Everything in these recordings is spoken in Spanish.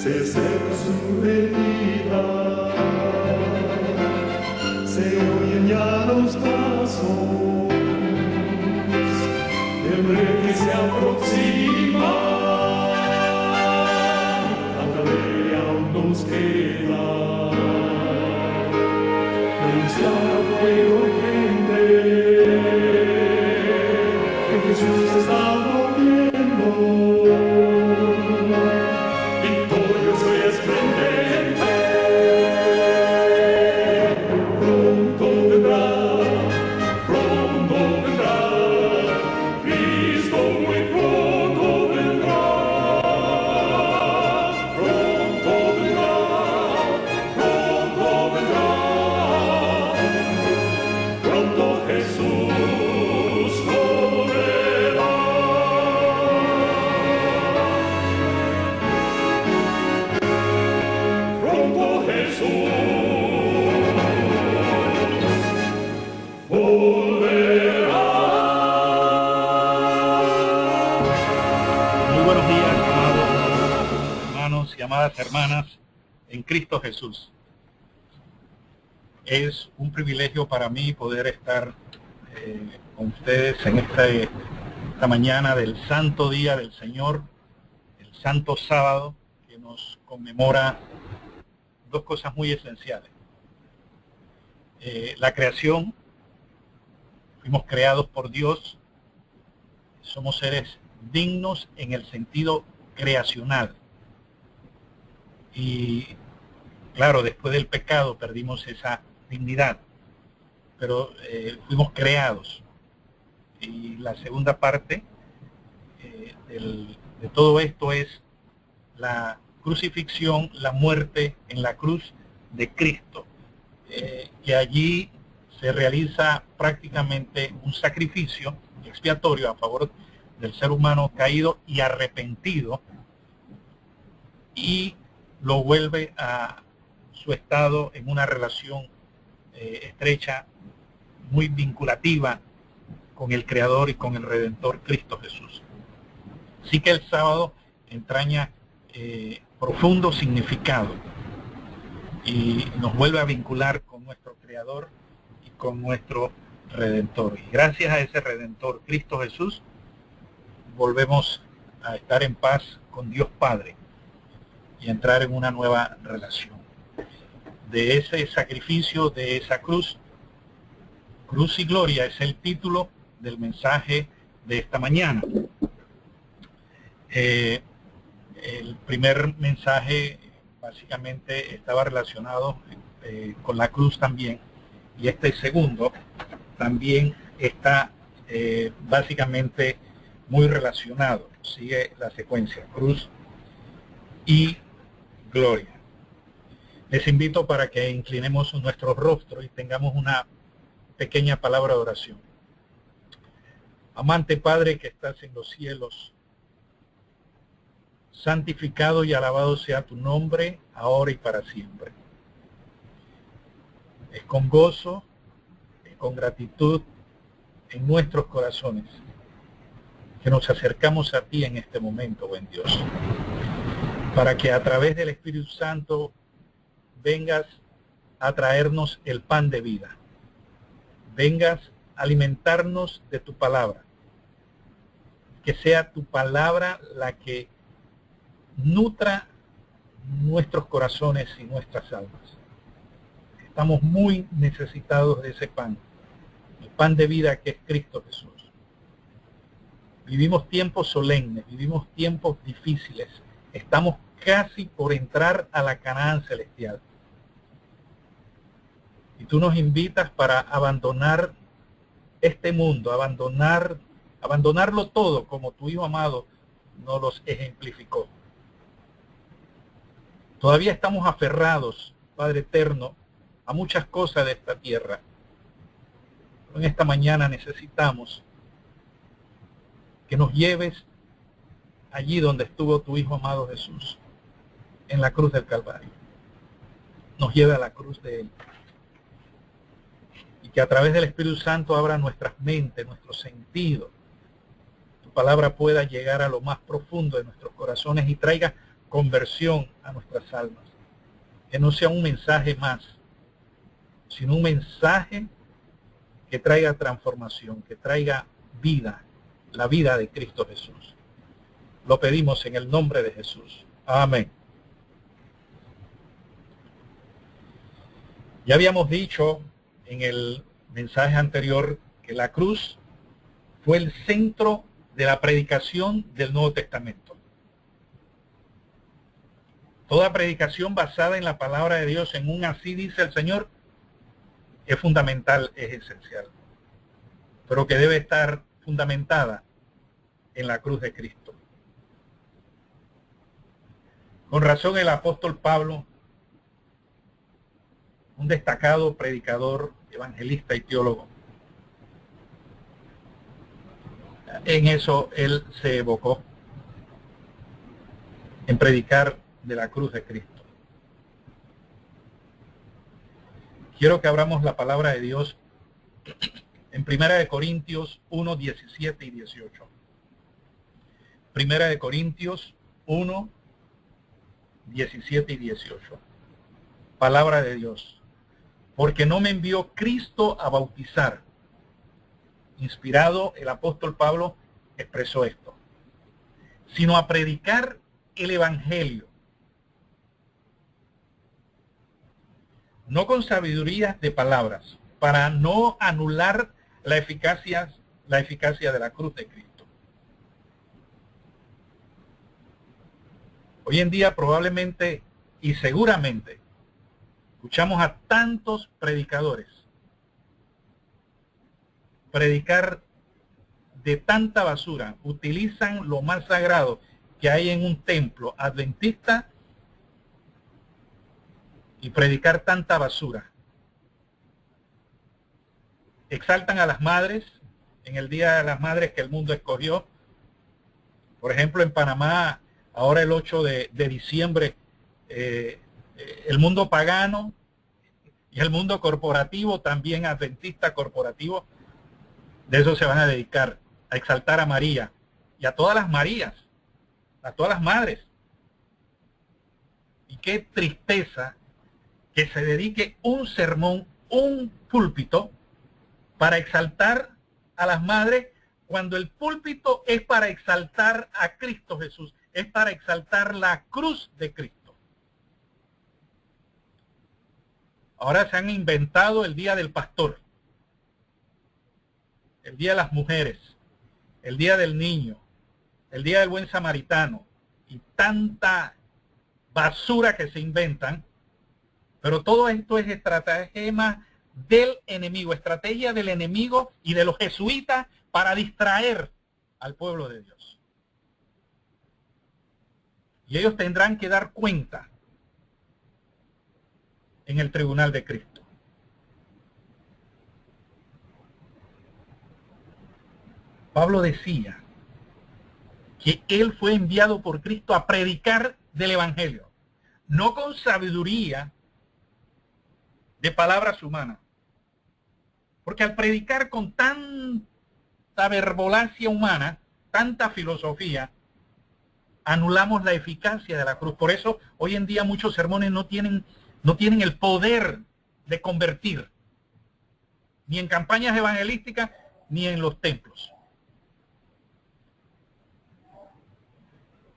se acerca su venida, se oyen ya los pasos del rey que se aproxima. Hasta de aún nos queda anunciar al pueblo gente que Jesús está volviendo. Amadas hermanas en Cristo Jesús. Es un privilegio para mí poder estar con ustedes en esta mañana del santo día del Señor, el santo sábado, que nos conmemora dos cosas muy esenciales. La creación, fuimos creados por Dios, somos seres dignos en el sentido creacional. Y claro, después del pecado perdimos esa dignidad, pero fuimos creados. Y la segunda parte de todo esto es la crucifixión, la muerte en la cruz de Cristo, que allí se realiza prácticamente un sacrificio expiatorio a favor del ser humano caído y arrepentido, y lo vuelve a su estado en una relación estrecha, muy vinculativa con el Creador y con el Redentor Cristo Jesús. Así que el sábado entraña profundo significado y nos vuelve a vincular con nuestro Creador y con nuestro Redentor. Y gracias a ese Redentor Cristo Jesús volvemos a estar en paz con Dios Padre y entrar en una nueva relación. De ese sacrificio, de esa cruz, Cruz y Gloria es el título del mensaje de esta mañana. El primer mensaje básicamente estaba relacionado con la cruz también, y este segundo también está básicamente muy relacionado. Sigue la secuencia, cruz y gloria. Les invito para que inclinemos nuestro rostro y tengamos una pequeña palabra de oración. Amante Padre que estás en los cielos, santificado y alabado sea tu nombre, ahora y para siempre. Es con gozo, es con gratitud en nuestros corazones que nos acercamos a ti en este momento, buen Dios, para que a través del Espíritu Santo vengas a traernos el pan de vida, vengas a alimentarnos de tu palabra, que sea tu palabra la que nutra nuestros corazones y nuestras almas. Estamos muy necesitados de ese pan, el pan de vida que es Cristo Jesús. Vivimos tiempos solemnes, vivimos tiempos difíciles, estamos casi por entrar a la Canaán celestial. Y tú nos invitas para abandonar este mundo, abandonarlo todo como tu Hijo amado nos los ejemplificó. Todavía estamos aferrados, Padre eterno, a muchas cosas de esta tierra. Pero en esta mañana necesitamos que nos lleves allí donde estuvo tu Hijo amado Jesús, en la cruz del Calvario. Nos lleve a la cruz de Él. Y que a través del Espíritu Santo abra nuestras mentes, nuestros sentidos. Tu palabra pueda llegar a lo más profundo de nuestros corazones y traiga conversión a nuestras almas. Que no sea un mensaje más, sino un mensaje que traiga transformación, que traiga vida, la vida de Cristo Jesús. Lo pedimos en el nombre de Jesús. Amén. Ya habíamos dicho en el mensaje anterior que la cruz fue el centro de la predicación del Nuevo Testamento. Toda predicación basada en la palabra de Dios, en un así dice el Señor, es fundamental, es esencial, pero que debe estar fundamentada en la cruz de Cristo. Con razón el apóstol Pablo, un destacado predicador, evangelista y teólogo, en eso él se evocó, en predicar de la cruz de Cristo. Quiero que abramos la palabra de Dios en 1 Corintios 1, 17 y 18. 1 Corintios 1, 17 y 18. Palabra de Dios. Porque no me envió Cristo a bautizar. Inspirado, el apóstol Pablo expresó esto. Sino a predicar el evangelio. No con sabiduría de palabras, para no anular la eficacia de la cruz de Cristo. Hoy en día probablemente y seguramente escuchamos a tantos predicadores predicar de tanta basura, utilizan lo más sagrado que hay en un templo adventista y predicar tanta basura. Exaltan a las madres en el Día de las Madres que el mundo escogió. Por ejemplo, en Panamá, ahora el 8 de diciembre, el mundo pagano y el mundo corporativo, también adventista corporativo, de eso se van a dedicar, a exaltar a María y a todas las Marías, a todas las madres. Y qué tristeza que se dedique un sermón, un púlpito, para exaltar a las madres, cuando el púlpito es para exaltar a Cristo Jesús, es para exaltar la cruz de Cristo. Ahora se han inventado el Día del Pastor, el Día de las Mujeres, el Día del Niño, el Día del Buen Samaritano, y tanta basura que se inventan. Pero todo esto es estratagema del enemigo, estrategia del enemigo y de los jesuitas para distraer al pueblo de Dios. Y ellos tendrán que dar cuenta en el tribunal de Cristo. Pablo decía que él fue enviado por Cristo a predicar del evangelio, no con sabiduría de palabras humanas. Porque al predicar con tanta verbolacia humana, tanta filosofía, anulamos la eficacia de la cruz. Por eso hoy en día muchos sermones no tienen el poder de convertir, ni en campañas evangelísticas, ni en los templos.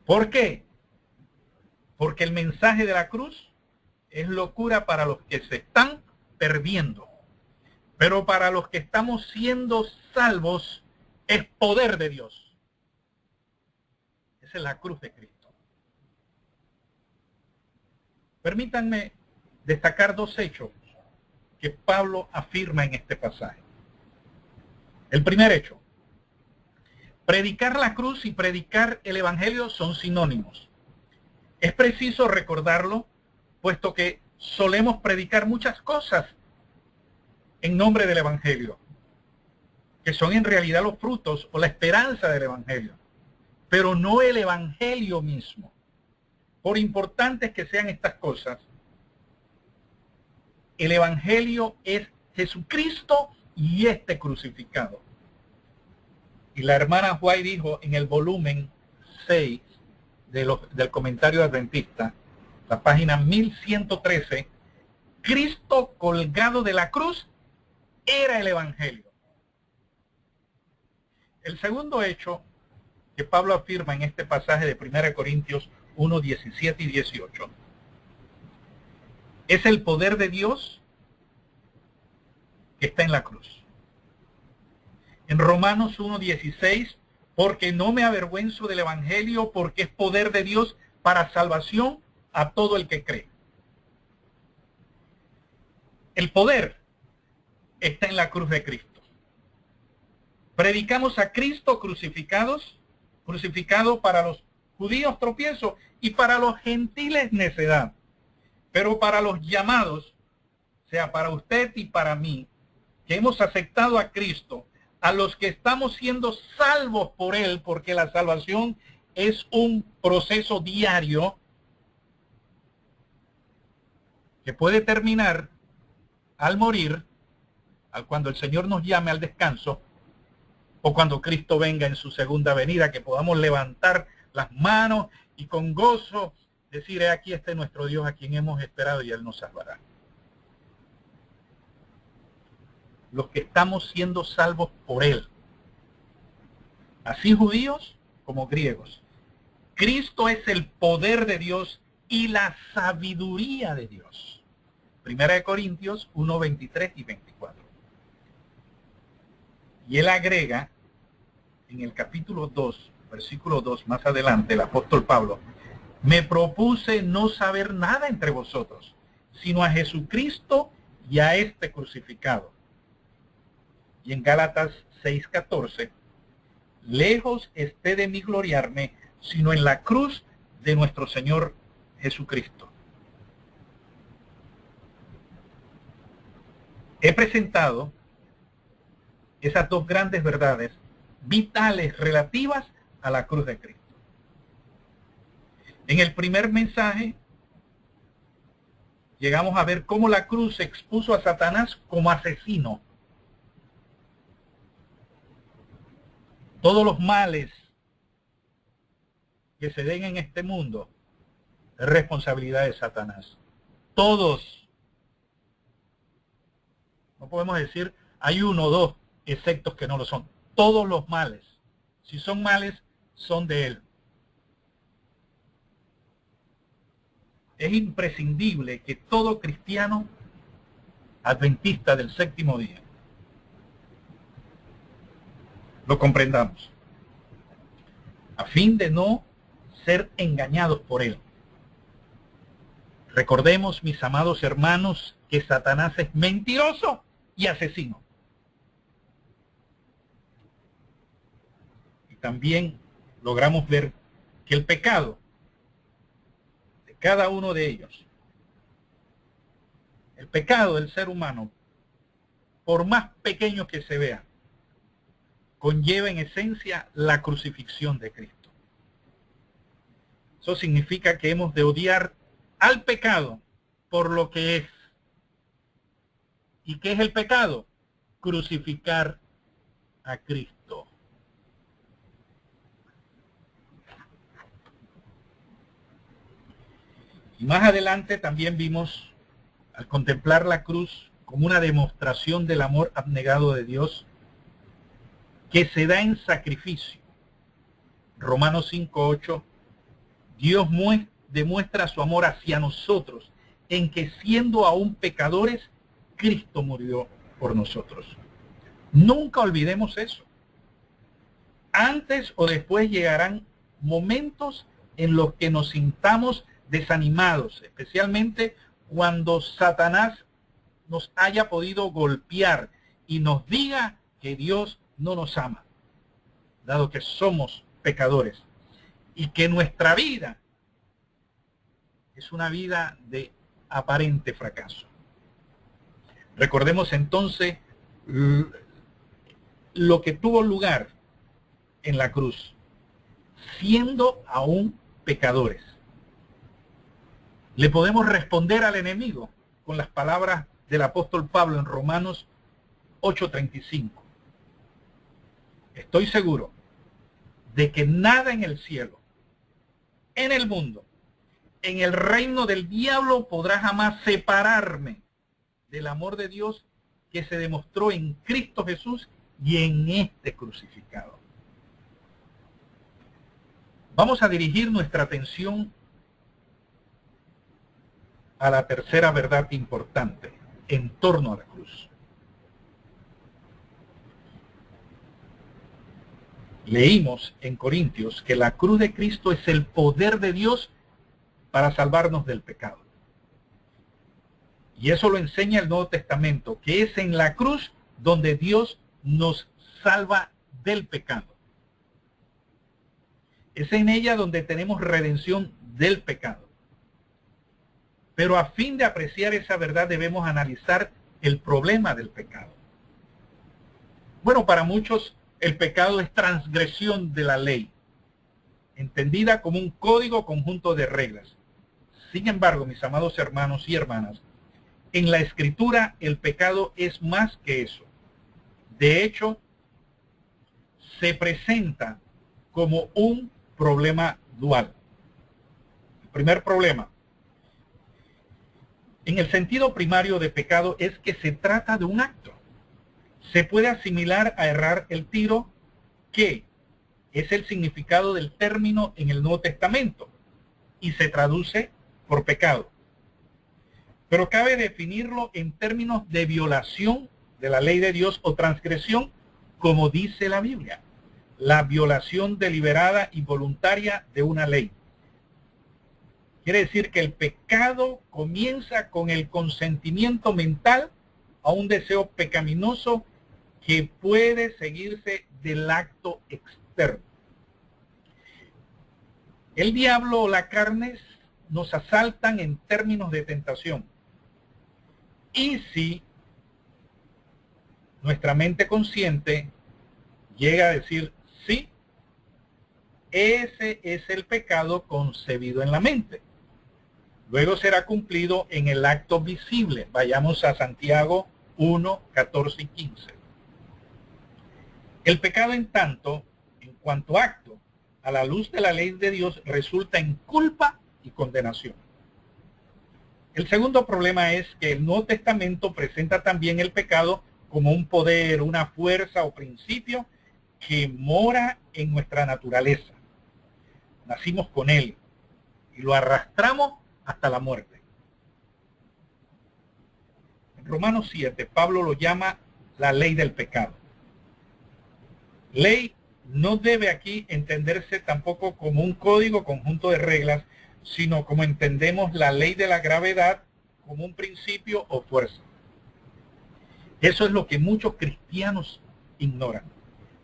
¿Por qué? Porque el mensaje de la cruz es locura para los que se están perdiendo. Pero para los que estamos siendo salvos, es poder de Dios. Esa es la cruz de Cristo. Permítanme destacar dos hechos que Pablo afirma en este pasaje. El primer hecho. Predicar la cruz y predicar el evangelio son sinónimos. Es preciso recordarlo, puesto que solemos predicar muchas cosas en nombre del evangelio, que son en realidad los frutos o la esperanza del evangelio, pero no el evangelio mismo. Por importantes que sean estas cosas, el evangelio es Jesucristo y este crucificado. Y la hermana White dijo en el volumen 6 del comentario adventista, la página 1113, Cristo colgado de la cruz era el Evangelio. El segundo hecho que Pablo afirma en este pasaje de 1 Corintios 1, 17 y 18 es el poder de Dios que está en la cruz. En Romanos 1, 16, porque no me avergüenzo del Evangelio, porque es poder de Dios para salvación a todo el que cree. El poder está en la cruz de Cristo. Predicamos a Cristo crucificado para los judíos tropiezo y para los gentiles necedad. Pero para los llamados, o sea, para usted y para mí, que hemos aceptado a Cristo, a los que estamos siendo salvos por Él, porque la salvación es un proceso diario que puede terminar al morir, cuando el Señor nos llame al descanso, o cuando Cristo venga en su segunda venida, que podamos levantar las manos y con gozo decir, aquí está nuestro Dios a quien hemos esperado y Él nos salvará. Los que estamos siendo salvos por Él, así judíos como griegos. Cristo es el poder de Dios y la sabiduría de Dios. 1 Corintios 1, 23 y 24. Y él agrega en el capítulo 2, versículo 2, más adelante, el apóstol Pablo, me propuse no saber nada entre vosotros, sino a Jesucristo y a este crucificado. Y en Gálatas 6:14, lejos esté de mí gloriarme, sino en la cruz de nuestro Señor Jesucristo. He presentado esas dos grandes verdades vitales relativas a la cruz de Cristo. En el primer mensaje llegamos a ver cómo la cruz expuso a Satanás como asesino. Todos los males que se den en este mundo es responsabilidad de Satanás. Todos. No podemos decir hay uno o dos exceptos que no lo son. Todos los males, si son males, son de él. Es imprescindible que todo cristiano adventista del séptimo día lo comprendamos, a fin de no ser engañados por él. Recordemos, mis amados hermanos, que Satanás es mentiroso y asesino. Y también logramos ver que el pecado de cada uno de ellos, el pecado del ser humano, por más pequeño que se vea, conlleva en esencia la crucifixión de Cristo. Eso significa que hemos de odiar al pecado por lo que es. ¿Y qué es el pecado? Crucificar a Cristo. Y más adelante también vimos, al contemplar la cruz como una demostración del amor abnegado de Dios, que se da en sacrificio. Romanos 5:8, Dios demuestra su amor hacia nosotros, en que siendo aún pecadores, Cristo murió por nosotros. Nunca olvidemos eso. Antes o después llegarán momentos en los que nos sintamos desanimados, especialmente cuando Satanás nos haya podido golpear y nos diga que Dios no nos ama, dado que somos pecadores y que nuestra vida es una vida de aparente fracaso. Recordemos entonces lo que tuvo lugar en la cruz, siendo aún pecadores. Le podemos responder al enemigo con las palabras del apóstol Pablo en Romanos 8:35. Estoy seguro de que nada en el cielo, en el mundo, en el reino del diablo, podrá jamás separarme del amor de Dios que se demostró en Cristo Jesús y en este crucificado. Vamos a dirigir nuestra atención a la tercera verdad importante en torno a la cruz. Leímos en Corintios que la cruz de Cristo es el poder de Dios para salvarnos del pecado. Y eso lo enseña el Nuevo Testamento, que es en la cruz donde Dios nos salva del pecado. Es en ella donde tenemos redención del pecado. Pero a fin de apreciar esa verdad debemos analizar el problema del pecado. Bueno, para muchos el pecado es transgresión de la ley, entendida como un código conjunto de reglas. Sin embargo, mis amados hermanos y hermanas, en la Escritura el pecado es más que eso. De hecho, se presenta como un problema dual. El primer problema, en el sentido primario de pecado, es que se trata de un acto. Se puede asimilar a errar el tiro, que es el significado del término en el Nuevo Testamento, y se traduce por pecado. Pero cabe definirlo en términos de violación de la ley de Dios o transgresión, como dice la Biblia, la violación deliberada y voluntaria de una ley. Quiere decir que el pecado comienza con el consentimiento mental a un deseo pecaminoso que puede seguirse del acto externo. El diablo o la carne nos asaltan en términos de tentación. Y si nuestra mente consciente llega a decir, sí, ese es el pecado concebido en la mente. Luego será cumplido en el acto visible. Vayamos a Santiago 1, 14 y 15. El pecado, en tanto, en cuanto acto, a la luz de la ley de Dios, resulta en culpa y condenación. El segundo problema es que el Nuevo Testamento presenta también el pecado como un poder, una fuerza o principio que mora en nuestra naturaleza. Nacimos con él y lo arrastramos hasta la muerte. En Romanos 7, Pablo lo llama la ley del pecado. Ley no debe aquí entenderse tampoco como un código conjunto de reglas, sino como entendemos la ley de la gravedad, como un principio o fuerza. Eso es lo que muchos cristianos ignoran.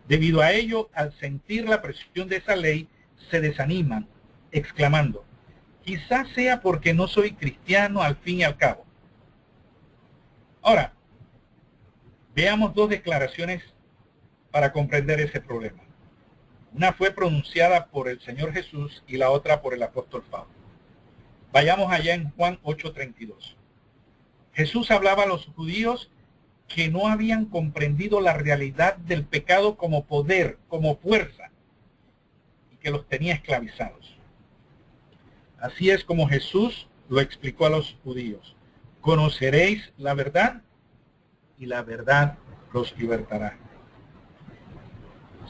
Debido a ello, al sentir la presión de esa ley, se desaniman, exclamando, quizás sea porque no soy cristiano al fin y al cabo. Ahora, veamos dos declaraciones para comprender ese problema. Una fue pronunciada por el Señor Jesús y la otra por el apóstol Pablo. Vayamos allá en Juan 8:32. Jesús hablaba a los judíos que no habían comprendido la realidad del pecado como poder, como fuerza, y que los tenía esclavizados. Así es como Jesús lo explicó a los judíos. Conoceréis la verdad y la verdad los libertará.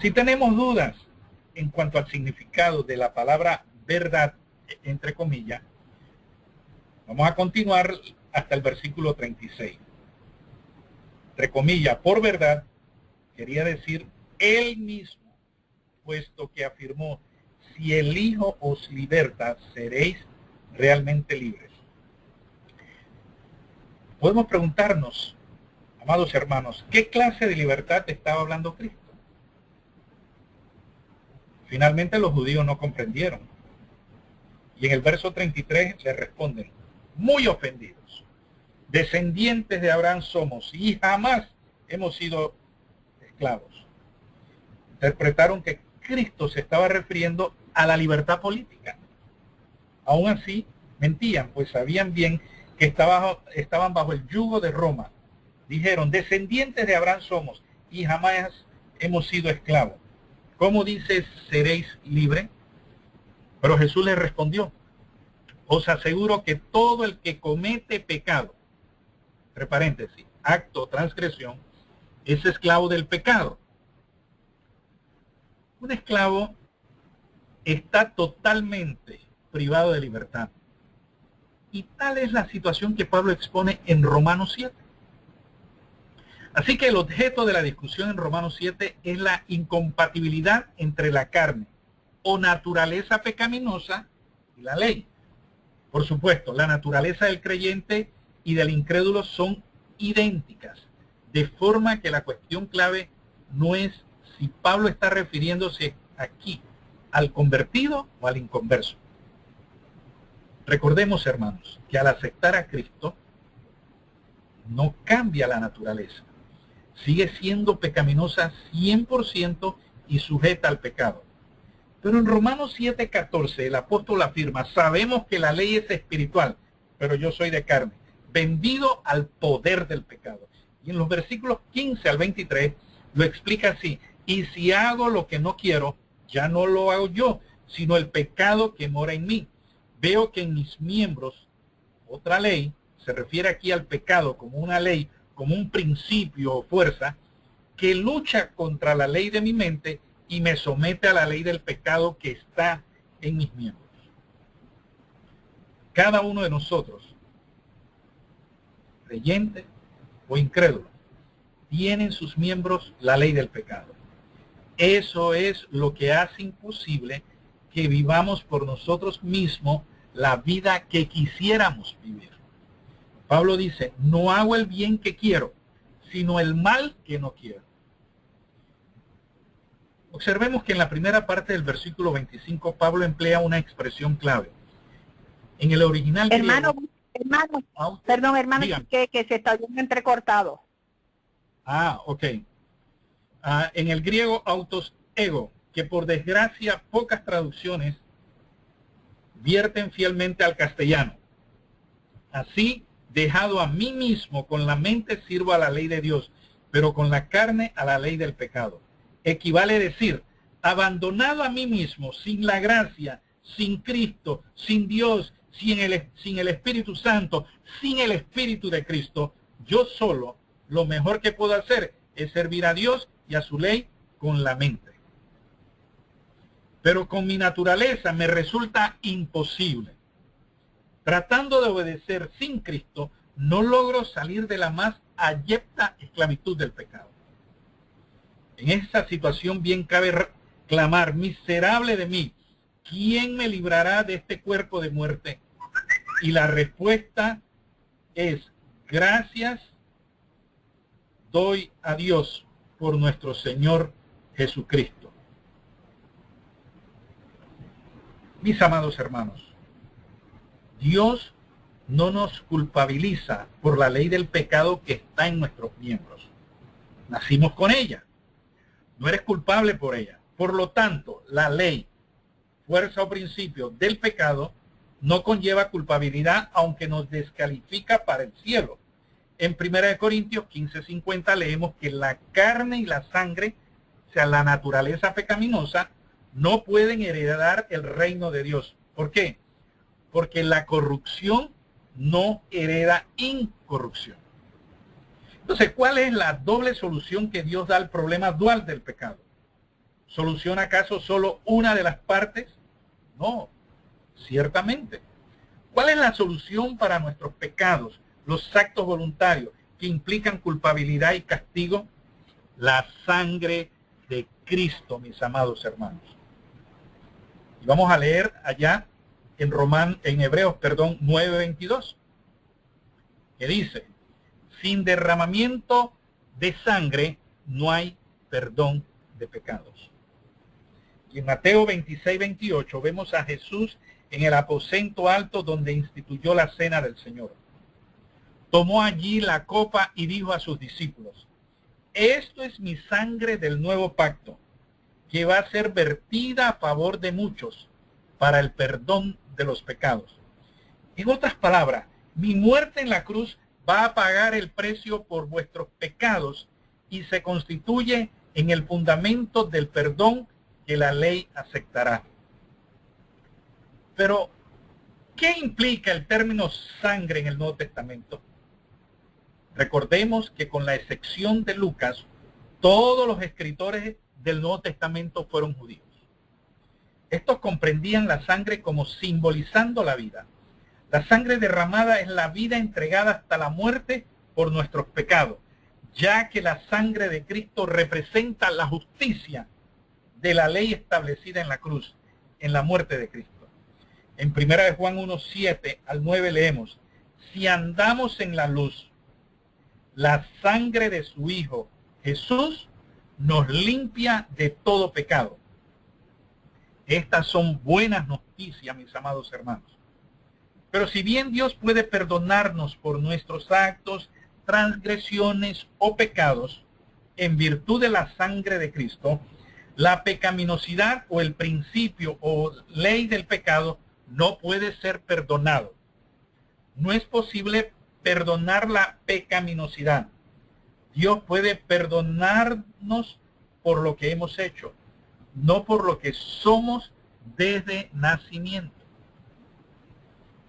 Si tenemos dudas en cuanto al significado de la palabra verdad, entre comillas, vamos a continuar hasta el versículo 36. Entre comillas, por verdad, quería decir él mismo, puesto que afirmó, si el Hijo os liberta, seréis realmente libres. Podemos preguntarnos, amados hermanos, ¿qué clase de libertad estaba hablando Cristo? Finalmente los judíos no comprendieron. Y en el verso 33 le responden, muy ofendidos, descendientes de Abraham somos y jamás hemos sido esclavos. Interpretaron que Cristo se estaba refiriendo a la libertad política. Aún así, mentían, pues sabían bien que estaban bajo el yugo de Roma. Dijeron, descendientes de Abraham somos y jamás hemos sido esclavos. ¿Cómo dice seréis libre? Pero Jesús le respondió, os aseguro que todo el que comete pecado, entre paréntesis, acto o transgresión, es esclavo del pecado. Un esclavo está totalmente privado de libertad. Y tal es la situación que Pablo expone en Romanos 7. Así que el objeto de la discusión en Romanos 7 es la incompatibilidad entre la carne o naturaleza pecaminosa y la ley. Por supuesto, la naturaleza del creyente y del incrédulo son idénticas, de forma que la cuestión clave no es si Pablo está refiriéndose aquí al convertido o al inconverso. Recordemos, hermanos, que al aceptar a Cristo no cambia la naturaleza. Sigue siendo pecaminosa 100% y sujeta al pecado. Pero en Romanos 7:14 el apóstol afirma, sabemos que la ley es espiritual, pero yo soy de carne, vendido al poder del pecado. Y en los versículos 15 al 23 lo explica así, y si hago lo que no quiero, ya no lo hago yo, sino el pecado que mora en mí. Veo que en mis miembros, otra ley, se refiere aquí al pecado como una ley, como un principio o fuerza, que lucha contra la ley de mi mente y me somete a la ley del pecado que está en mis miembros. Cada uno de nosotros, creyente o incrédulo, tiene en sus miembros la ley del pecado. Eso es lo que hace imposible que vivamos por nosotros mismos la vida que quisiéramos vivir. Pablo dice, no hago el bien que quiero, sino el mal que no quiero. Observemos que en la primera parte del versículo 25, Pablo emplea una expresión clave. En el original Hermano, griego, perdón, hermano, dígame. que se está viendo entrecortado. Ok. En el griego autos ego, que por desgracia pocas traducciones vierten fielmente al castellano. Así, dejado a mí mismo, con la mente sirvo a la ley de Dios, pero con la carne a la ley del pecado. Equivale a decir, abandonado a mí mismo, sin la gracia, sin Cristo, sin Dios, sin el Espíritu Santo, sin el Espíritu de Cristo, yo solo, lo mejor que puedo hacer es servir a Dios y a su ley con la mente. Pero con mi naturaleza me resulta imposible. Tratando de obedecer sin Cristo, no logro salir de la más abyecta esclavitud del pecado. En esa situación bien cabe clamar, miserable de mí, ¿quién me librará de este cuerpo de muerte? Y la respuesta es, gracias doy a Dios por nuestro Señor Jesucristo. Mis amados hermanos, Dios no nos culpabiliza por la ley del pecado que está en nuestros miembros. Nacimos con ella. No eres culpable por ella. Por lo tanto, la ley, fuerza o principio del pecado no conlleva culpabilidad, aunque nos descalifica para el cielo. En 1 Corintios 15:50 leemos que la carne y la sangre, o sea, la naturaleza pecaminosa, no pueden heredar el reino de Dios. ¿Por qué? Porque la corrupción no hereda incorrupción. Entonces, ¿cuál es la doble solución que Dios da al problema dual del pecado? ¿Soluciona acaso solo una de las partes? No, ciertamente. ¿Cuál es la solución para nuestros pecados, los actos voluntarios que implican culpabilidad y castigo? La sangre de Cristo, mis amados hermanos. Y vamos a leer allá en Hebreos 9:22, que dice, sin derramamiento de sangre no hay perdón de pecados. Y en Mateo 26:28 vemos a Jesús en el aposento alto donde instituyó la cena del Señor. Tomó allí la copa y dijo a sus discípulos, esto es mi sangre del nuevo pacto, que va a ser vertida a favor de muchos para el perdón de los pecados. En otras palabras, mi muerte en la cruz va a pagar el precio por vuestros pecados y se constituye en el fundamento del perdón que la ley aceptará. Pero, ¿qué implica el término sangre en el Nuevo Testamento? Recordemos que con la excepción de Lucas, todos los escritores del Nuevo Testamento fueron judíos. Estos comprendían la sangre como simbolizando la vida. La sangre derramada es la vida entregada hasta la muerte por nuestros pecados, ya que la sangre de Cristo representa la justicia de la ley establecida en la cruz, en la muerte de Cristo. En 1 Juan 1:7 al 9 leemos: si andamos en la luz, la sangre de su Hijo Jesús nos limpia de todo pecado. Estas son buenas noticias, mis amados hermanos. Pero si bien Dios puede perdonarnos por nuestros actos, transgresiones o pecados, en virtud de la sangre de Cristo, la pecaminosidad o el principio o ley del pecado no puede ser perdonado. No es posible perdonar la pecaminosidad. Dios puede perdonarnos por lo que hemos hecho, no por lo que somos desde nacimiento.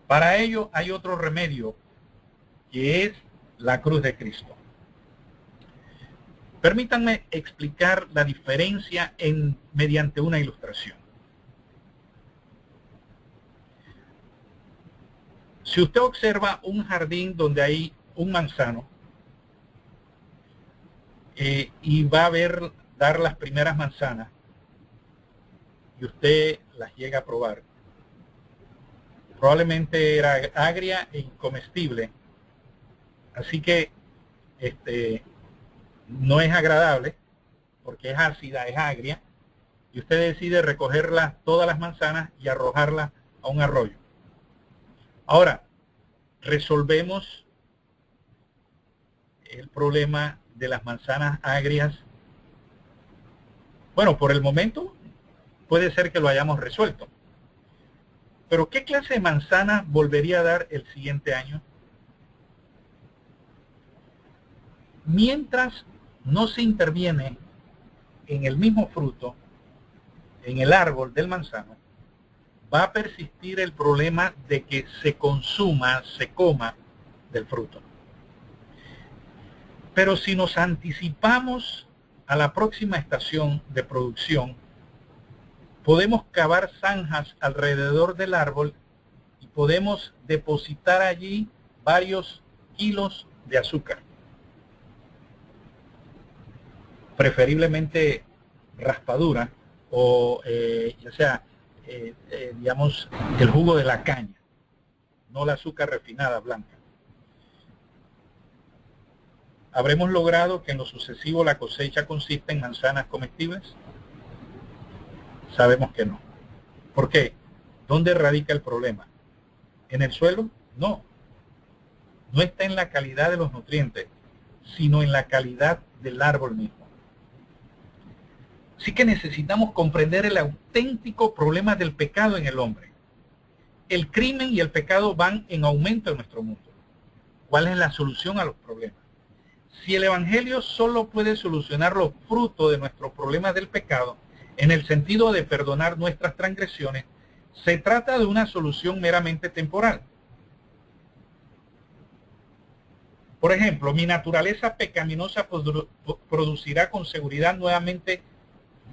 Para ello hay otro remedio, que es la cruz de Cristo. Permítanme explicar la diferencia mediante una ilustración. Si usted observa un jardín donde hay un manzano y va a dar las primeras manzanas y usted las llega a probar, probablemente era agria e incomestible, así que no es agradable porque es ácida, es agria, y usted decide recogerlas todas las manzanas y arrojarlas a un arroyo. Ahora, resolvemos el problema de las manzanas agrias. Bueno, por el momento puede ser que lo hayamos resuelto. Pero ¿qué clase de manzana volvería a dar el siguiente año? Mientras no se interviene en el mismo fruto, en el árbol del manzano, va a persistir el problema de que se consuma, se coma del fruto. Pero si nos anticipamos a la próxima estación de producción, podemos cavar zanjas alrededor del árbol y podemos depositar allí varios kilos de azúcar. Preferiblemente raspadura o ya sea digamos el jugo de la caña, no la azúcar refinada blanca. ¿Habremos logrado que en lo sucesivo la cosecha consista en manzanas comestibles? Sabemos que no. ¿Por qué? ¿Dónde radica el problema? ¿En el suelo? No. No está en la calidad de los nutrientes, sino en la calidad del árbol mismo. Así que necesitamos comprender el auténtico problema del pecado en el hombre. El crimen y el pecado van en aumento en nuestro mundo. ¿Cuál es la solución a los problemas? Si el Evangelio solo puede solucionar los frutos de nuestros problemas del pecado, en el sentido de perdonar nuestras transgresiones, se trata de una solución meramente temporal. Por ejemplo, mi naturaleza pecaminosa producirá con seguridad nuevamente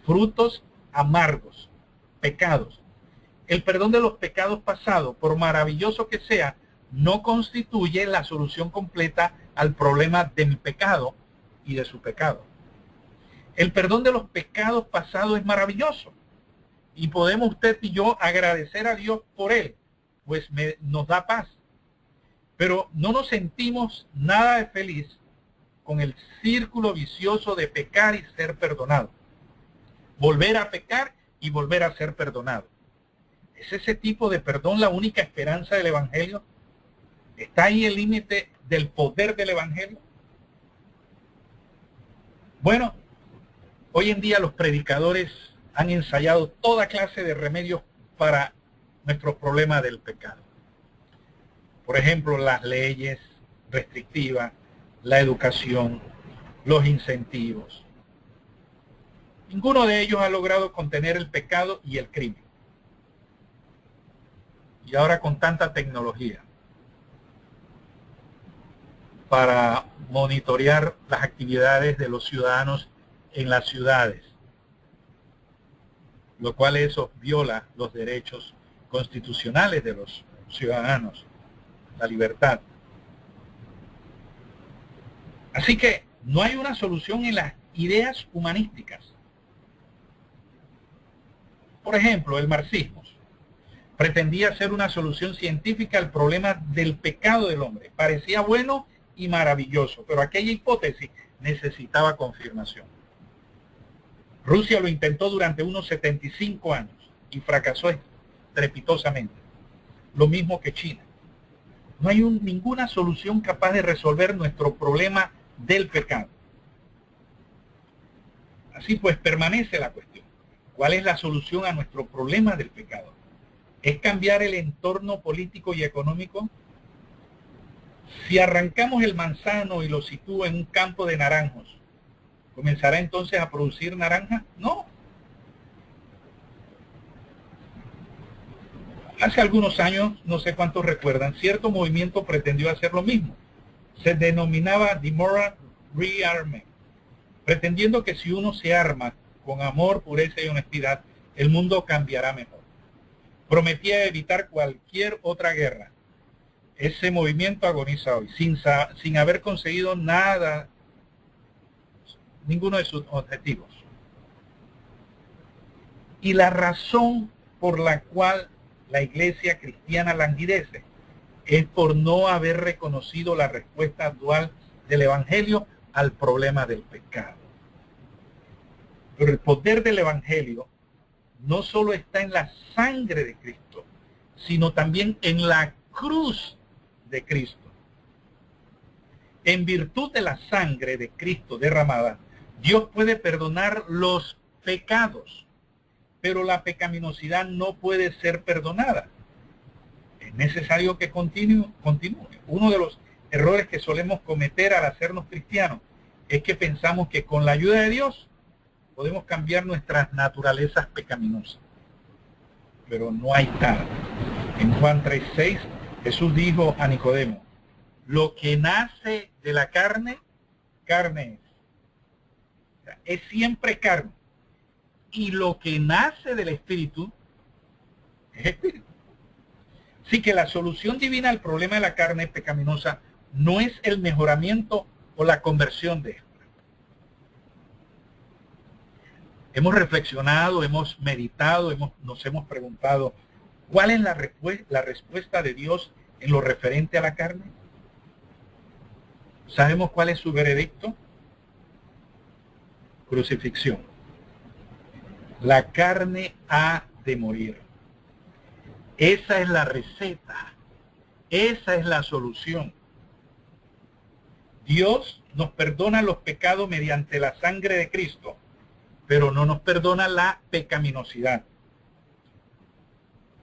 frutos amargos, pecados. El perdón de los pecados pasados, por maravilloso que sea, no constituye la solución completa al problema de mi pecado y de su pecado. El perdón de los pecados pasados es maravilloso y podemos usted y yo agradecer a Dios por él, pues nos da paz. Pero no nos sentimos nada de feliz con el círculo vicioso de pecar y ser perdonado. Volver a pecar y volver a ser perdonado. ¿Es ese tipo de perdón la única esperanza del Evangelio? ¿Está ahí el límite del poder del Evangelio? Bueno, hoy en día los predicadores han ensayado toda clase de remedios para nuestros problemas del pecado. Por ejemplo, las leyes restrictivas, la educación, los incentivos. Ninguno de ellos ha logrado contener el pecado y el crimen. y ahora con tanta tecnología para monitorear las actividades de los ciudadanos en las ciudades, lo cual eso viola los derechos constitucionales de los ciudadanos, la libertad. Así que no hay una solución en las ideas humanísticas. Por ejemplo, el marxismo pretendía ser una solución científica al problema del pecado del hombre. Parecía bueno y maravilloso, pero aquella hipótesis necesitaba confirmación. Rusia lo intentó durante unos 75 años y fracasó estrepitosamente. Lo mismo que China. No hay ninguna solución capaz de resolver nuestro problema del pecado. Así pues, permanece la cuestión. ¿Cuál es la solución a nuestro problema del pecado? ¿Es cambiar el entorno político y económico? Si arrancamos el manzano y lo sitúo en un campo de naranjos, ¿comenzará entonces a producir naranjas? No. Hace algunos años, no sé cuántos recuerdan, cierto movimiento pretendió hacer lo mismo. Se denominaba The Moral Rearmament, pretendiendo que si uno se arma con amor, pureza y honestidad, el mundo cambiará mejor. Prometía evitar cualquier otra guerra. Ese movimiento agoniza hoy, sin haber conseguido nada, ninguno de sus objetivos. Y la razón por la cual la iglesia cristiana languidece es por no haber reconocido la respuesta dual del evangelio al problema del pecado. Pero el poder del evangelio no solo está en la sangre de Cristo, sino también en la cruz de Cristo. En virtud de la sangre de Cristo derramada, Dios puede perdonar los pecados, pero la pecaminosidad no puede ser perdonada. Es necesario que continúe. Uno de los errores que solemos cometer al hacernos cristianos es que pensamos que con la ayuda de Dios podemos cambiar nuestras naturalezas pecaminosas. Pero no hay tal. En Juan 3:6, Jesús dijo a Nicodemo, lo que nace de la carne, carne es. O sea, es siempre carne. Y lo que nace del Espíritu, es Espíritu. Así que la solución divina al problema de la carne pecaminosa no es el mejoramiento o la conversión de esta. Hemos reflexionado, hemos meditado, nos hemos preguntado, ¿cuál es la respuesta de Dios en lo referente a la carne? ¿Sabemos cuál es su veredicto? Crucifixión. La carne ha de morir. Esa es la receta. Esa es la solución. Dios nos perdona los pecados mediante la sangre de Cristo, pero no nos perdona la pecaminosidad.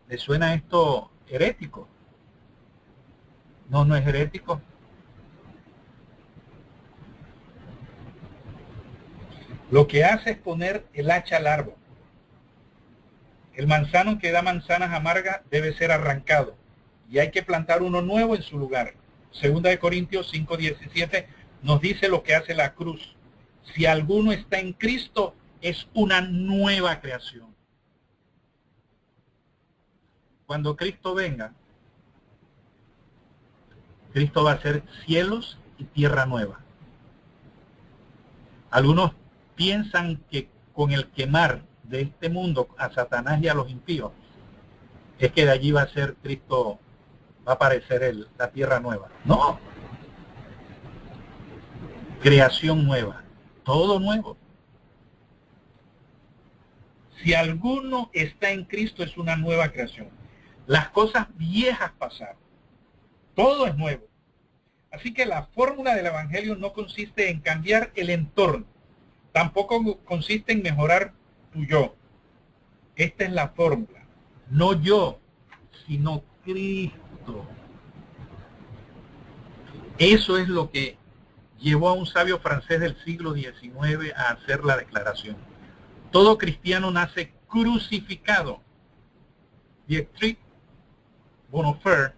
¿Le suena esto herético? No, no es herético. Lo que hace es poner el hacha al árbol. El manzano que da manzanas amargas debe ser arrancado y hay que plantar uno nuevo en su lugar. Segunda de Corintios 5:17 nos dice lo que hace la cruz. Si alguno está en Cristo, es una nueva creación. Cuando Cristo venga, Cristo va a hacer cielos y tierra nueva. Algunos piensan que con el quemar de este mundo a Satanás y a los impíos, es que de allí va a ser Cristo, va a aparecer la tierra nueva. No. Creación nueva. Todo nuevo. Si alguno está en Cristo, es una nueva creación. Las cosas viejas pasaron. Todo es nuevo. Así que la fórmula del Evangelio no consiste en cambiar el entorno. Tampoco consiste en mejorar tu yo. Esta es la fórmula. No yo, sino Cristo. Eso es lo que llevó a un sabio francés del siglo XIX a hacer la declaración. Todo cristiano nace crucificado. Dietrich Bonhoeffer,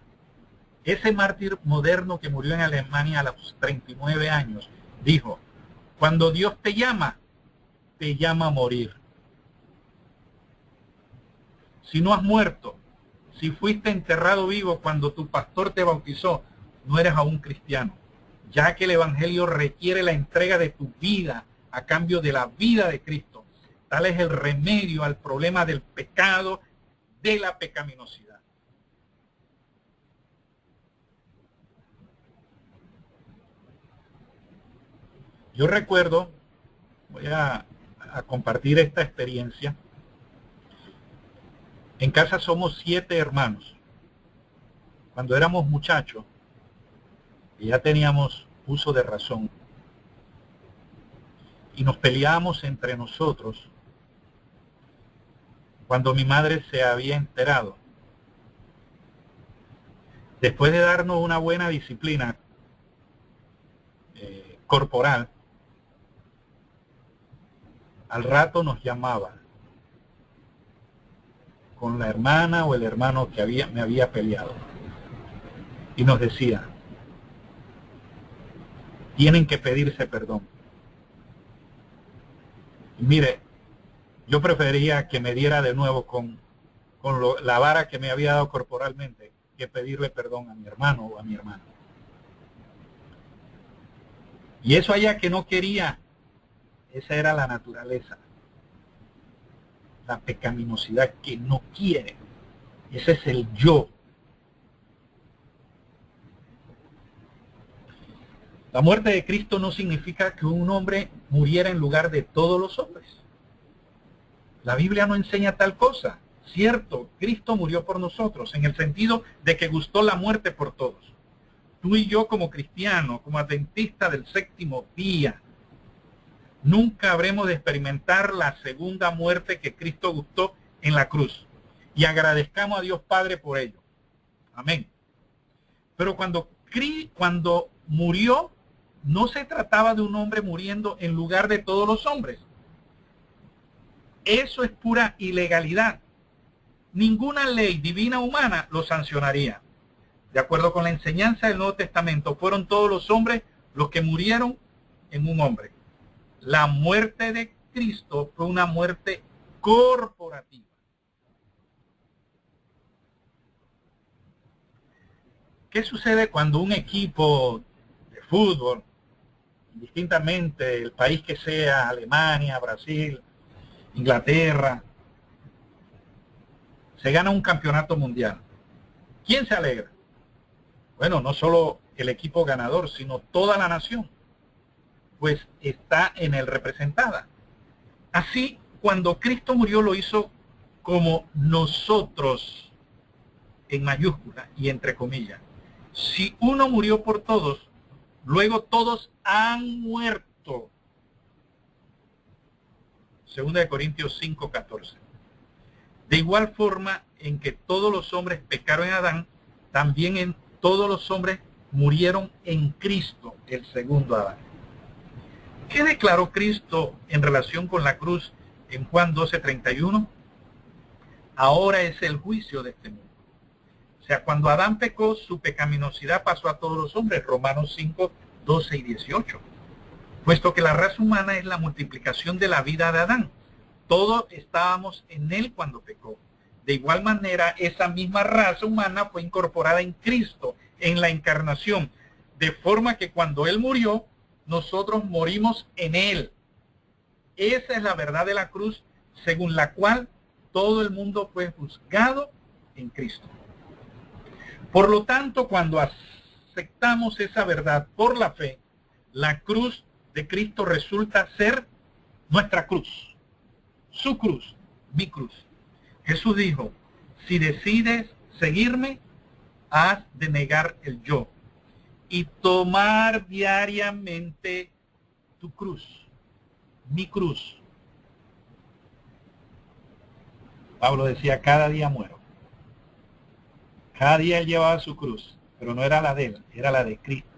ese mártir moderno que murió en Alemania a los 39 años, dijo, cuando Dios te llama a morir. Si no has muerto, si fuiste enterrado vivo cuando tu pastor te bautizó, no eres aún cristiano, ya que el Evangelio requiere la entrega de tu vida a cambio de la vida de Cristo. Tal es el remedio al problema del pecado, de la pecaminosidad. Yo recuerdo, voy a compartir esta experiencia. En casa somos 7 hermanos. Cuando éramos muchachos, y ya teníamos uso de razón, y nos peleábamos entre nosotros, cuando mi madre se había enterado, después de darnos una buena disciplina corporal, al rato nos llamaba con la hermana o el hermano que me había peleado y nos decía, tienen que pedirse perdón. Y mire, yo prefería que me diera de nuevo con la vara que me había dado corporalmente que pedirle perdón a mi hermano o a mi hermana. Y eso allá que no quería, esa era la naturaleza. La pecaminosidad que no quiere. Ese es el yo. La muerte de Cristo no significa que un hombre muriera en lugar de todos los hombres. La Biblia no enseña tal cosa. Cierto, Cristo murió por nosotros, en el sentido de que gustó la muerte por todos. Tú y yo como cristianos, como adventistas del séptimo día, nunca habremos de experimentar la segunda muerte que Cristo gustó en la cruz. Y agradezcamos a Dios Padre por ello. Amén. Pero cuando murió, no se trataba de un hombre muriendo en lugar de todos los hombres. Eso es pura ilegalidad. Ninguna ley divina humana lo sancionaría. De acuerdo con la enseñanza del Nuevo Testamento, fueron todos los hombres los que murieron en un hombre. La muerte de Cristo fue una muerte corporativa. ¿Qué sucede cuando un equipo de fútbol, indistintamente el país que sea, Alemania, Brasil, Inglaterra, se gana un campeonato mundial? ¿Quién se alegra? Bueno, no solo el equipo ganador, sino toda la nación, pues está en él representada. Así, cuando Cristo murió, lo hizo como nosotros, en mayúscula y entre comillas. Si uno murió por todos, luego todos han muerto. 2 Corintios 5:14. De igual forma en que todos los hombres pecaron en Adán, también todos los hombres murieron en Cristo, el segundo Adán. ¿Qué declaró Cristo en relación con la cruz en Juan 12:31? Ahora es el juicio de este mundo. O sea, cuando Adán pecó, su pecaminosidad pasó a todos los hombres, Romanos 5:12 y 18. Puesto que la raza humana es la multiplicación de la vida de Adán. Todos estábamos en él cuando pecó. De igual manera, esa misma raza humana fue incorporada en Cristo, en la encarnación, de forma que cuando él murió, nosotros morimos en él. Esa es la verdad de la cruz, según la cual todo el mundo fue juzgado en Cristo. Por lo tanto, cuando aceptamos esa verdad por la fe, la cruz de Cristo resulta ser nuestra cruz, su cruz, mi cruz. Jesús dijo, si decides seguirme, has de negar el yo y tomar diariamente tu cruz, mi cruz. Pablo decía, cada día muero. Cada día él llevaba su cruz, pero no era la de él, era la de Cristo.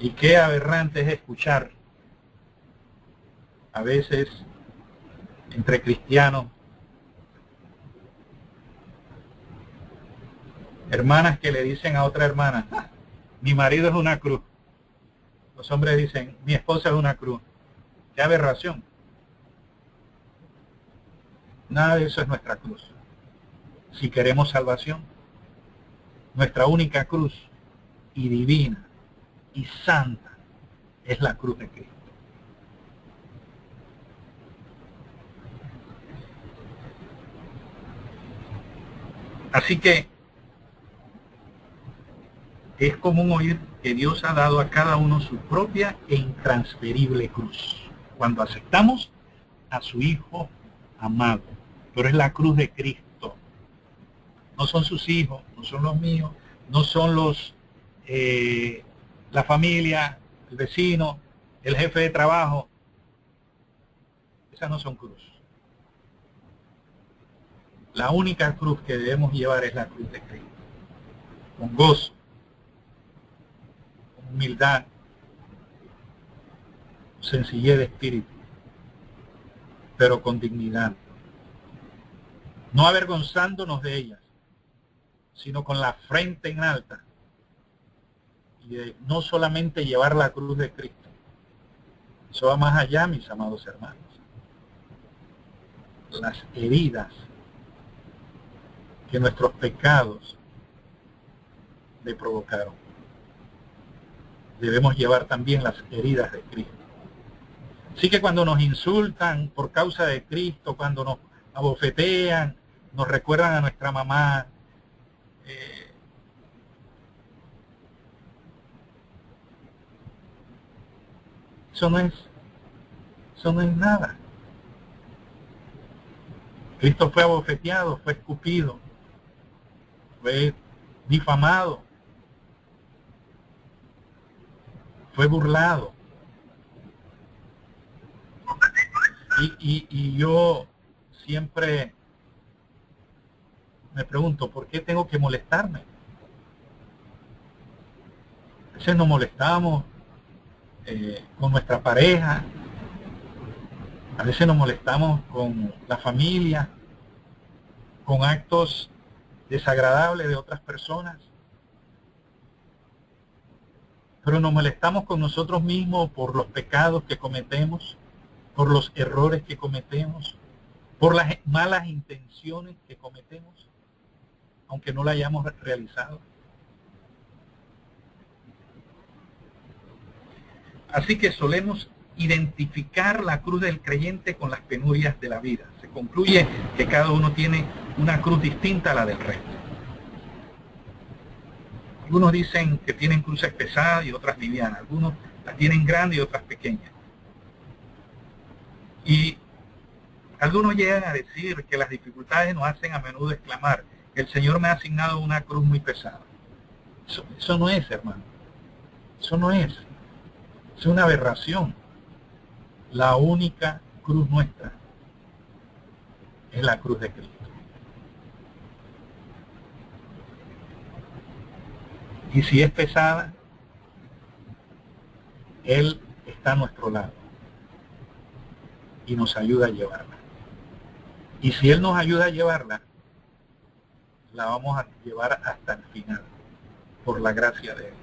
Y qué aberrante es escuchar a veces entre cristianos Hermanas que le dicen a otra hermana, "Ah, mi marido es una cruz". Los hombres dicen, mi esposa es una cruz. ¡Qué aberración! Nada de eso es nuestra cruz. Si queremos salvación, nuestra única cruz y divina y santa es la cruz de Cristo. Así que es común oír que Dios ha dado a cada uno su propia e intransferible cruz, cuando aceptamos a su Hijo amado. Pero es la cruz de Cristo. No son sus hijos, no son los míos, no son la familia, el vecino, el jefe de trabajo. Esas no son cruz. La única cruz que debemos llevar es la cruz de Cristo. Con gozo, con humildad, sencillez de espíritu, pero con dignidad. No avergonzándonos de ellas, sino con la frente en alta. Y de no solamente llevar la cruz de Cristo. Eso va más allá, mis amados hermanos. Las heridas que nuestros pecados le provocaron. Debemos llevar también las heridas de Cristo. Así que cuando nos insultan por causa de Cristo, cuando nos abofetean, nos recuerdan a nuestra mamá, eso no es nada. Cristo fue abofeteado, fue escupido, fue difamado, fue burlado. Y yo siempre me pregunto, ¿por qué tengo que molestarme? A veces nos molestamos con nuestra pareja, a veces nos molestamos con la familia, con actos desagradables de otras personas, pero nos molestamos con nosotros mismos por los pecados que cometemos, por los errores que cometemos, por las malas intenciones que cometemos, aunque no la hayamos realizado. Así que solemos identificar la cruz del creyente con las penurias de la vida. Se concluye que cada uno tiene una cruz distinta a la del resto. Algunos dicen que tienen cruces pesadas y otras livianas. Algunos las tienen grandes y otras pequeñas. Y algunos llegan a decir que las dificultades nos hacen a menudo exclamar, el Señor me ha asignado una cruz muy pesada. Eso no es, hermano. Eso no es. Es una aberración. La única cruz nuestra es la cruz de Cristo. Y si es pesada, Él está a nuestro lado y nos ayuda a llevarla. Y si Él nos ayuda a llevarla, la vamos a llevar hasta el final, por la gracia de Él.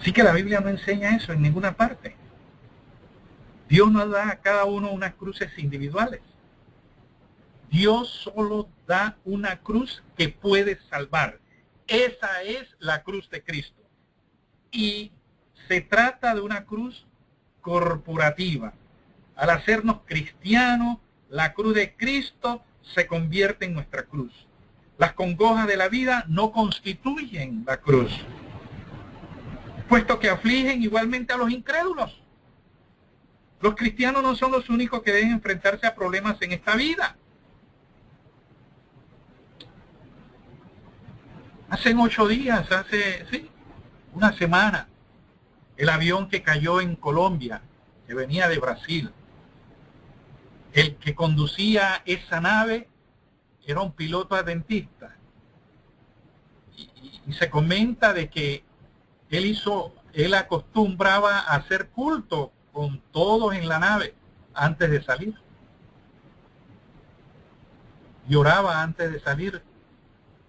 Así que la Biblia no enseña eso en ninguna parte. Dios nos da a cada uno unas cruces individuales. Dios solo da una cruz que puede salvar. Esa es la cruz de Cristo. Y se trata de una cruz corporativa. Al hacernos cristianos, la cruz de Cristo se convierte en nuestra cruz. Las congojas de la vida no constituyen la cruz, puesto que afligen igualmente a los incrédulos. Los cristianos no son los únicos que deben enfrentarse a problemas en esta vida. Hace 8 días, una semana, el avión que cayó en Colombia, que venía de Brasil, el que conducía esa nave era un piloto adventista. Y se comenta de que él acostumbraba a hacer culto con todos en la nave antes de salir. Y oraba antes de salir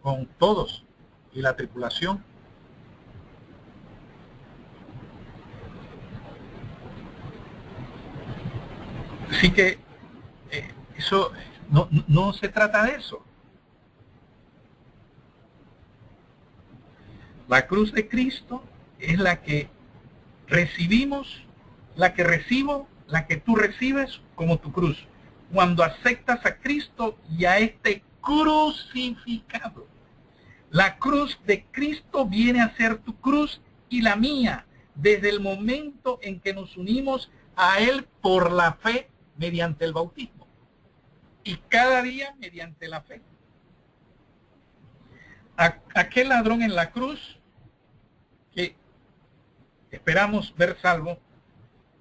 con todos y la tripulación. Así que eso no se trata de eso. La cruz de Cristo es la que recibimos, la que recibo, la que tú recibes como tu cruz. Cuando aceptas a Cristo y a este crucificado. La cruz de Cristo viene a ser tu cruz y la mía, desde el momento en que nos unimos a Él por la fe mediante el bautismo. Y cada día mediante la fe. Aquel ladrón en la cruz, que esperamos ver salvo,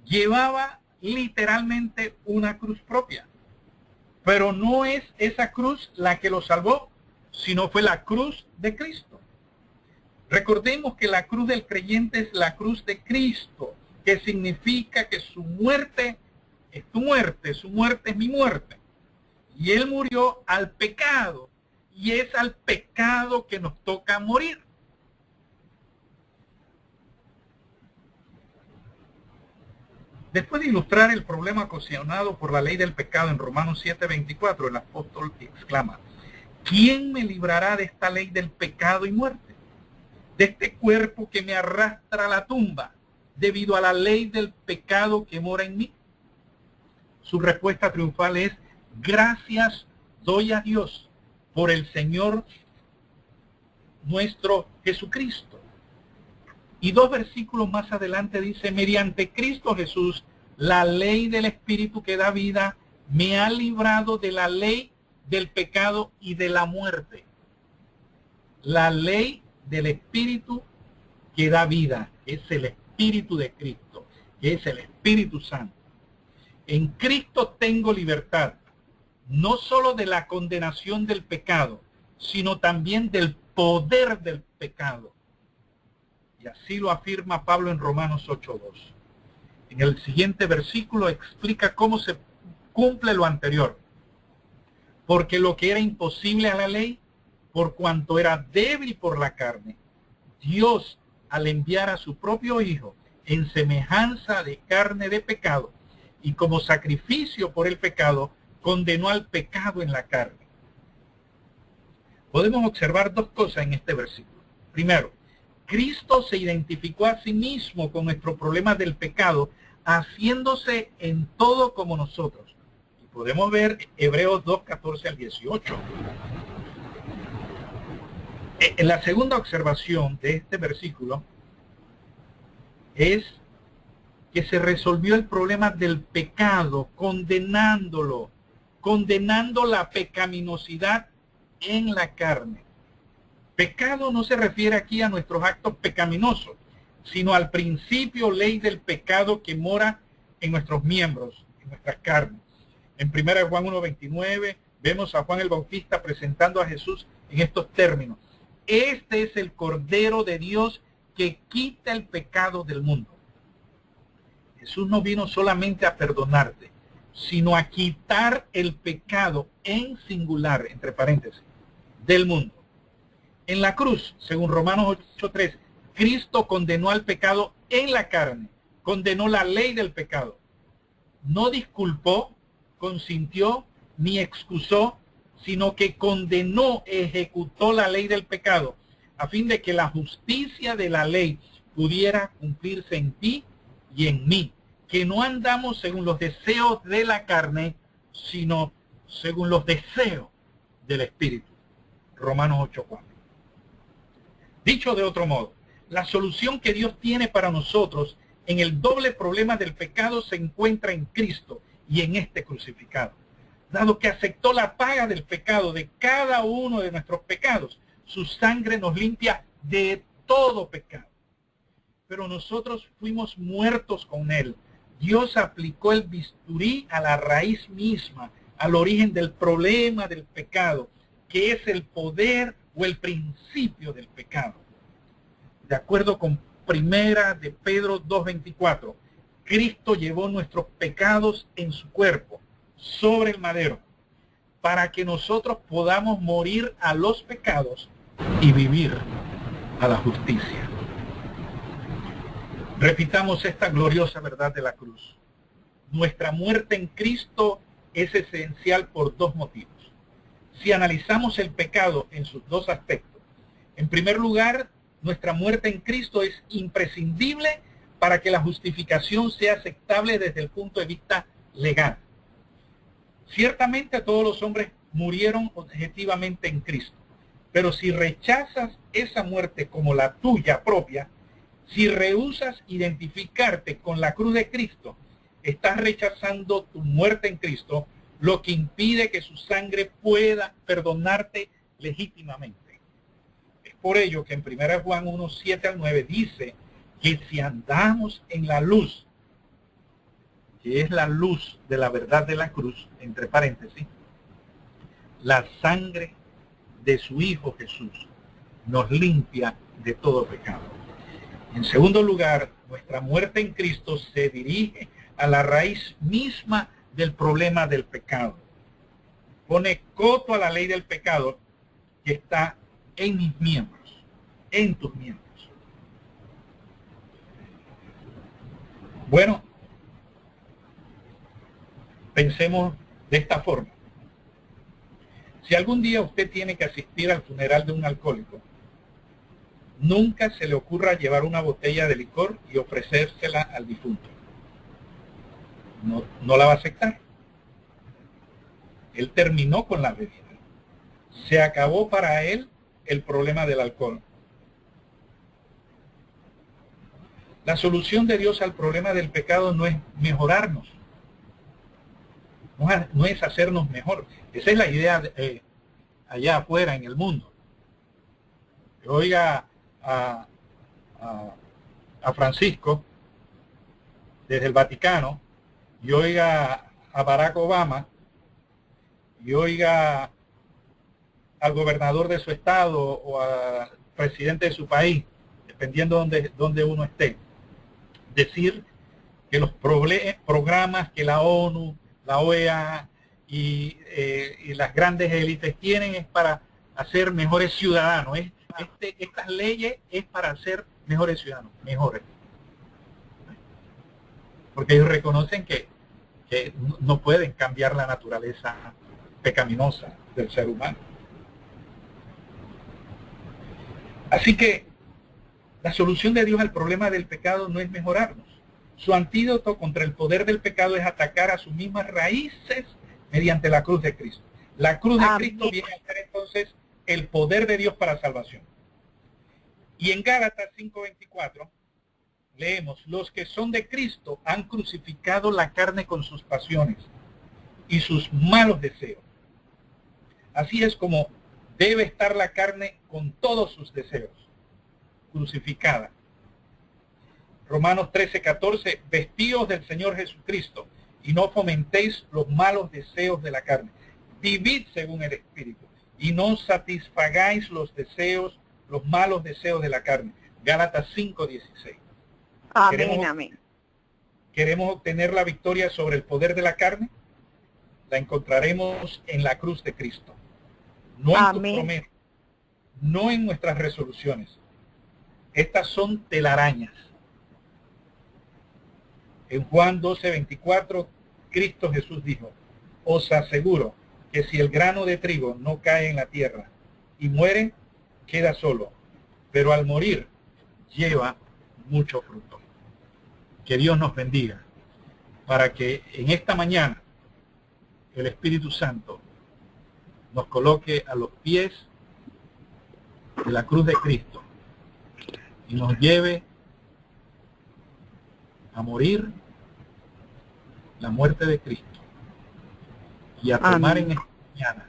llevaba literalmente una cruz propia. Pero no es esa cruz la que lo salvó, sino fue la cruz de Cristo. Recordemos que la cruz del creyente es la cruz de Cristo, que significa que su muerte es tu muerte, su muerte es mi muerte. Y Él murió al pecado, y es al pecado que nos toca morir. Después de ilustrar el problema ocasionado por la ley del pecado en Romanos 7:24, el apóstol exclama: ¿quién me librará de esta ley del pecado y muerte? De este cuerpo que me arrastra a la tumba, debido a la ley del pecado que mora en mí. Su respuesta triunfal es: gracias doy a Dios por el Señor nuestro Jesucristo. Y 2 versículos más adelante dice: mediante Cristo Jesús, la ley del Espíritu que da vida me ha librado de la ley del pecado y de la muerte. La ley del Espíritu que da vida es el Espíritu de Cristo, que es el Espíritu Santo. En Cristo tengo libertad, no solo de la condenación del pecado, sino también del poder del pecado. Y así lo afirma Pablo en Romanos 8:2. En el siguiente versículo explica cómo se cumple lo anterior. Porque lo que era imposible a la ley, por cuanto era débil por la carne, Dios, al enviar a su propio Hijo en semejanza de carne de pecado, y como sacrificio por el pecado, condenó al pecado en la carne. Podemos observar 2 cosas en este versículo. Primero, Cristo se identificó a sí mismo con nuestros problemas del pecado, haciéndose en todo como nosotros. Y podemos ver Hebreos 2:14 al 18. En la segunda observación de este versículo es que se resolvió el problema del pecado, condenando la pecaminosidad en la carne. Pecado no se refiere aquí a nuestros actos pecaminosos, sino al principio ley del pecado que mora en nuestros miembros, en nuestras carnes. En 1 Juan 1:29 vemos a Juan el Bautista presentando a Jesús en estos términos: este es el Cordero de Dios que quita el pecado del mundo. Jesús no vino solamente a perdonarte, sino a quitar el pecado en singular, entre paréntesis, del mundo. En la cruz, según Romanos 8:3, Cristo condenó al pecado en la carne, condenó la ley del pecado. No disculpó, consintió, ni excusó, sino que condenó, ejecutó la ley del pecado, a fin de que la justicia de la ley pudiera cumplirse en ti y en mí, que no andamos según los deseos de la carne, sino según los deseos del Espíritu. Romanos 8:4. Dicho de otro modo, la solución que Dios tiene para nosotros en el doble problema del pecado se encuentra en Cristo y en este crucificado. Dado que aceptó la paga del pecado de cada uno de nuestros pecados, su sangre nos limpia de todo pecado. Pero nosotros fuimos muertos con Él. Dios aplicó el bisturí a la raíz misma, al origen del problema del pecado, que es el poder o el principio del pecado. De acuerdo con 1 de Pedro 2:24, Cristo llevó nuestros pecados en su cuerpo, sobre el madero, para que nosotros podamos morir a los pecados y vivir a la justicia. Repitamos esta gloriosa verdad de la cruz. Nuestra muerte en Cristo es esencial por dos motivos. Si analizamos el pecado en sus dos aspectos, en primer lugar, nuestra muerte en Cristo es imprescindible para que la justificación sea aceptable desde el punto de vista legal. Ciertamente todos los hombres murieron objetivamente en Cristo, pero si rechazas esa muerte como la tuya propia, si rehusas identificarte con la cruz de Cristo, estás rechazando tu muerte en Cristo, lo que impide que su sangre pueda perdonarte legítimamente. Es por ello que en 1 Juan 1, 7 al 9 dice que si andamos en la luz, que es la luz de la verdad de la cruz, entre paréntesis, la sangre de su Hijo Jesús nos limpia de todo pecado. En segundo lugar, nuestra muerte en Cristo se dirige a la raíz misma del problema del pecado. Pone coto a la ley del pecado que está en mis miembros, en tus miembros. Bueno, pensemos de esta forma. Si algún día usted tiene que asistir al funeral de un alcohólico, nunca se le ocurra llevar una botella de licor y ofrecérsela al difunto. No la va a aceptar. Él terminó con la bebida. Se acabó para él el problema del alcohol. La solución de Dios al problema del pecado no es mejorarnos. No es hacernos mejor. Esa es la idea allá afuera en el mundo. Que oiga a Francisco desde el Vaticano y oiga a Barack Obama y oiga al gobernador de su estado o al presidente de su país, dependiendo donde uno esté, decir que los programas que la ONU, la OEA y las grandes élites tienen es para hacer mejores ciudadanos. Estas leyes es para hacer mejores ciudadanos, mejores. Porque ellos reconocen que no pueden cambiar la naturaleza pecaminosa del ser humano. Así que la solución de Dios al problema del pecado no es mejorarnos. Su antídoto contra el poder del pecado es atacar a sus mismas raíces mediante la cruz de Cristo. La cruz de Cristo viene a ser entonces el poder de Dios para salvación. Y en Gálatas 5:24 leemos, los que son de Cristo han crucificado la carne con sus pasiones y sus malos deseos. Así es como debe estar la carne con todos sus deseos, crucificada. Romanos 13:14, vestíos del Señor Jesucristo y no fomentéis los malos deseos de la carne. Vivid según el Espíritu y no satisfagáis los malos deseos de la carne. Gálatas 5:16. Amén. ¿Queremos obtener la victoria sobre el poder de la carne? La encontraremos en la cruz de Cristo. No en tus promesas, no en nuestras resoluciones. Estas son telarañas. En Juan 12:24, Cristo Jesús dijo, os aseguro que si el grano de trigo no cae en la tierra y muere, queda solo, pero al morir lleva mucho fruto. Que Dios nos bendiga para que en esta mañana el Espíritu Santo nos coloque a los pies de la cruz de Cristo y nos lleve a morir la muerte de Cristo y a tomar en esta mañana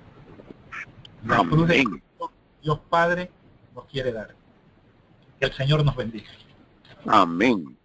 la cruz de Cristo Dios Padre nos quiere dar. Que el Señor nos bendiga. Amén.